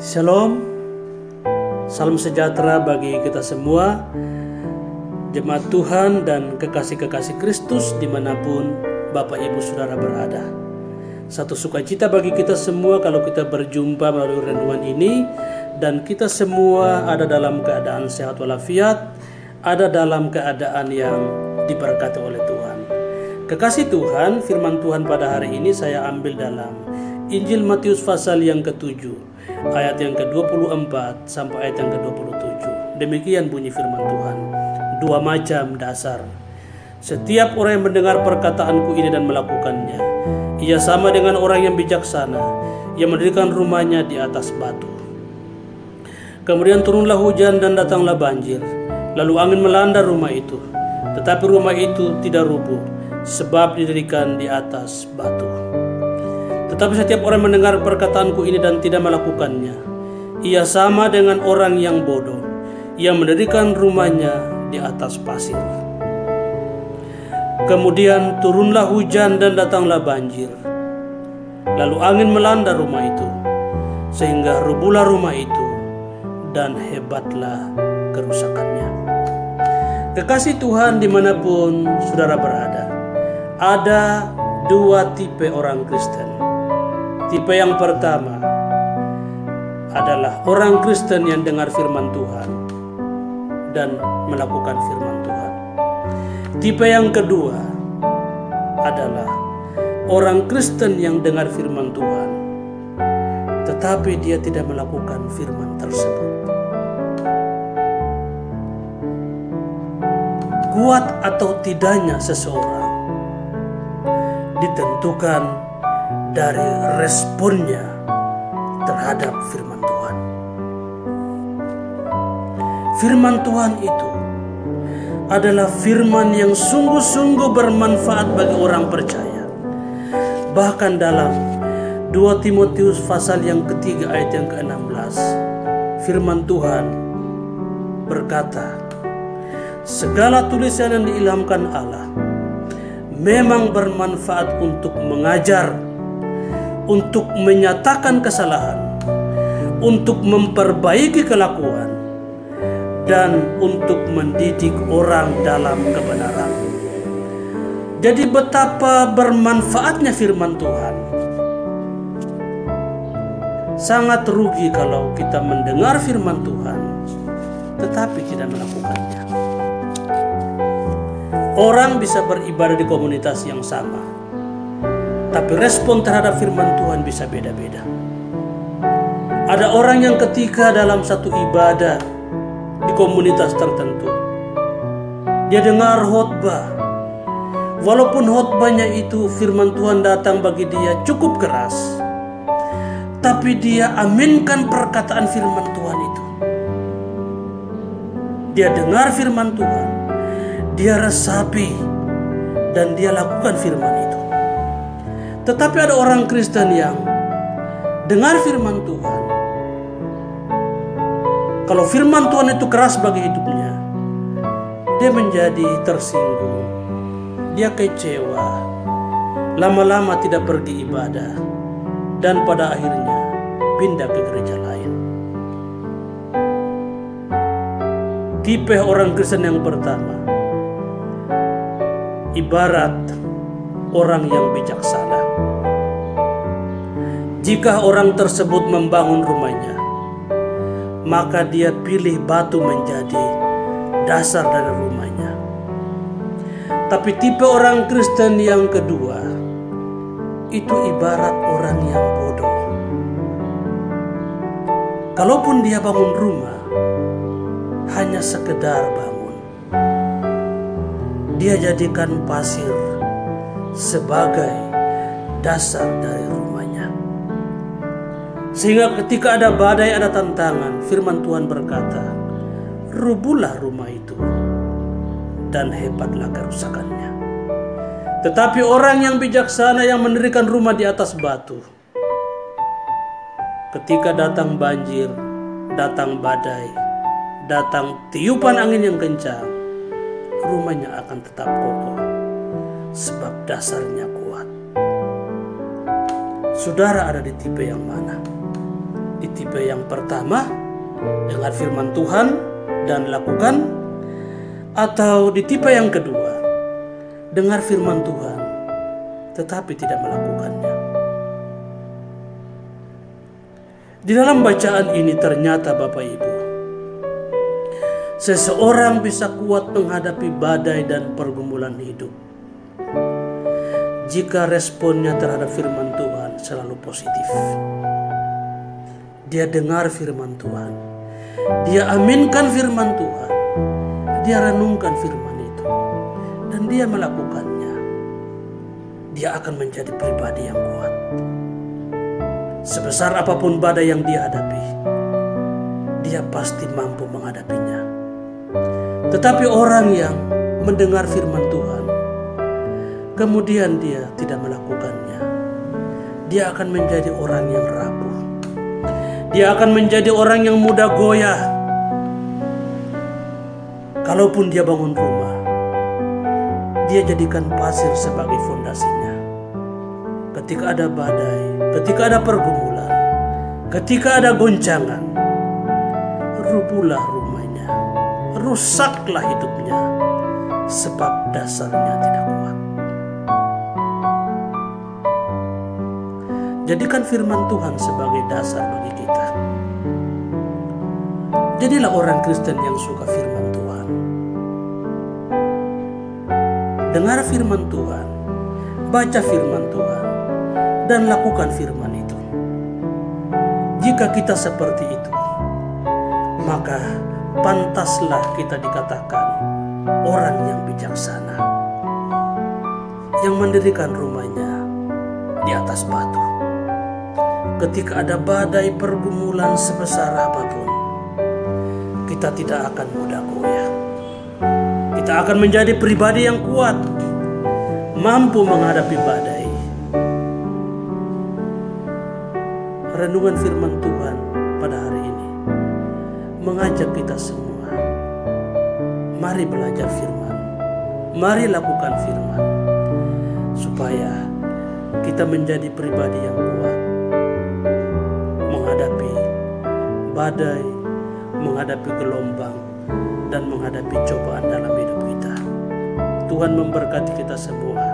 Shalom, salam sejahtera bagi kita semua, jemaat Tuhan dan kekasih-kekasih Kristus dimanapun Bapak Ibu Saudara berada. Satu sukacita bagi kita semua kalau kita berjumpa melalui renungan ini, dan kita semua ada dalam keadaan sehat walafiat, ada dalam keadaan yang diberkati oleh Tuhan. Kekasih Tuhan, firman Tuhan pada hari ini saya ambil dalam Injil Matius pasal yang ke-7, ayat yang ke-24 sampai ayat yang ke-27. Demikian bunyi firman Tuhan. Dua macam dasar. Setiap orang yang mendengar perkataanku ini dan melakukannya, ia sama dengan orang yang bijaksana, yang mendirikan rumahnya di atas batu. Kemudian turunlah hujan dan datanglah banjir, lalu angin melanda rumah itu. Tetapi rumah itu tidak rubuh, sebab didirikan di atas batu. Tetapi setiap orang mendengar perkataanku ini dan tidak melakukannya, ia sama dengan orang yang bodoh, yang mendirikan rumahnya di atas pasir. Kemudian turunlah hujan dan datanglah banjir, lalu angin melanda rumah itu, sehingga rubuhlah rumah itu, dan hebatlah kerusakannya. Kekasih Tuhan dimanapun saudara berada, ada dua tipe orang Kristen. Tipe yang pertama adalah orang Kristen yang dengar firman Tuhan dan melakukan firman Tuhan. Tipe yang kedua adalah orang Kristen yang dengar firman Tuhan, tetapi dia tidak melakukan firman tersebut. Kuat atau tidaknya seseorang ditentukan dari responnya terhadap firman Tuhan. Firman Tuhan itu adalah firman yang sungguh-sungguh bermanfaat bagi orang percaya. Bahkan dalam 2 Timotius pasal yang ketiga ayat yang ke-16, firman Tuhan berkata, segala tulisan yang diilhamkan Allah memang bermanfaat untuk mengajar, untuk menyatakan kesalahan, untuk memperbaiki kelakuan, dan untuk mendidik orang dalam kebenaran. Jadi betapa bermanfaatnya firman Tuhan. Sangat rugi kalau kita mendengar firman Tuhan tetapi tidak melakukannya. Orang bisa beribadah di komunitas yang sama, tapi respon terhadap firman Tuhan bisa beda-beda. Ada orang yang ketika dalam satu ibadah di komunitas tertentu, dia dengar khotbah. Walaupun khotbahnya itu firman Tuhan datang bagi dia cukup keras, tapi dia aminkan perkataan firman Tuhan itu. Dia dengar firman Tuhan, dia resapi, dan dia lakukan firman itu. Tetapi ada orang Kristen yang dengar firman Tuhan, kalau firman Tuhan itu keras bagi hidupnya, dia menjadi tersinggung, dia kecewa, lama-lama tidak pergi ibadah, dan pada akhirnya pindah ke gereja lain. Tipe orang Kristen yang pertama ibarat orang yang bijaksana. Jika orang tersebut membangun rumahnya, maka dia pilih batu menjadi dasar dari rumahnya. Tapi tipe orang Kristen yang kedua itu ibarat orang yang bodoh. Kalaupun dia bangun rumah, hanya sekedar bangun. Dia jadikan pasir sebagai dasar dari rumahnya. Sehingga ketika ada badai, ada tantangan, firman Tuhan berkata, rubuhlah rumah itu, dan hebatlah kerusakannya. Tetapi orang yang bijaksana yang mendirikan rumah di atas batu, ketika datang banjir, datang badai, datang tiupan angin yang kencang, rumahnya akan tetap kokoh, sebab dasarnya kuat. Saudara ada di tipe yang mana? Di tipe yang pertama, dengar firman Tuhan dan lakukan. Atau di tipe yang kedua, dengar firman Tuhan tetapi tidak melakukannya. Di dalam bacaan ini ternyata Bapak Ibu, seseorang bisa kuat menghadapi badai dan pergumulan hidup jika responnya terhadap firman Tuhan selalu positif. Dia dengar firman Tuhan, dia aminkan firman Tuhan, dia renungkan firman itu, dan dia melakukannya. Dia akan menjadi pribadi yang kuat. Sebesar apapun badai yang dia hadapi, dia pasti mampu menghadapinya. Tetapi orang yang mendengar firman Tuhan, kemudian dia tidak melakukannya, dia akan menjadi orang yang rapuh. Dia akan menjadi orang yang mudah goyah. Kalaupun dia bangun rumah, dia jadikan pasir sebagai fondasinya. Ketika ada badai, ketika ada pergumulan, ketika ada goncangan, rubuhlah rumahnya, rusaklah hidupnya, sebab dasarnya tidak kuat. Jadikan firman Tuhan sebagai dasar bagi kita. Jadilah orang Kristen yang suka firman Tuhan. Dengar firman Tuhan, baca firman Tuhan, dan lakukan firman itu. Jika kita seperti itu, maka pantaslah kita dikatakan orang yang bijaksana, yang mendirikan rumahnya di atas batu. Ketika ada badai pergumulan sebesar apapun, kita tidak akan mudah goyah. Kita akan menjadi pribadi yang kuat, mampu menghadapi badai. Renungan firman Tuhan pada hari ini mengajak kita semua, mari belajar firman, mari lakukan firman, supaya kita menjadi pribadi yang kuat menghadapi badai, menghadapi gelombang, dan menghadapi cobaan dalam hidup kita. Tuhan memberkati kita semua.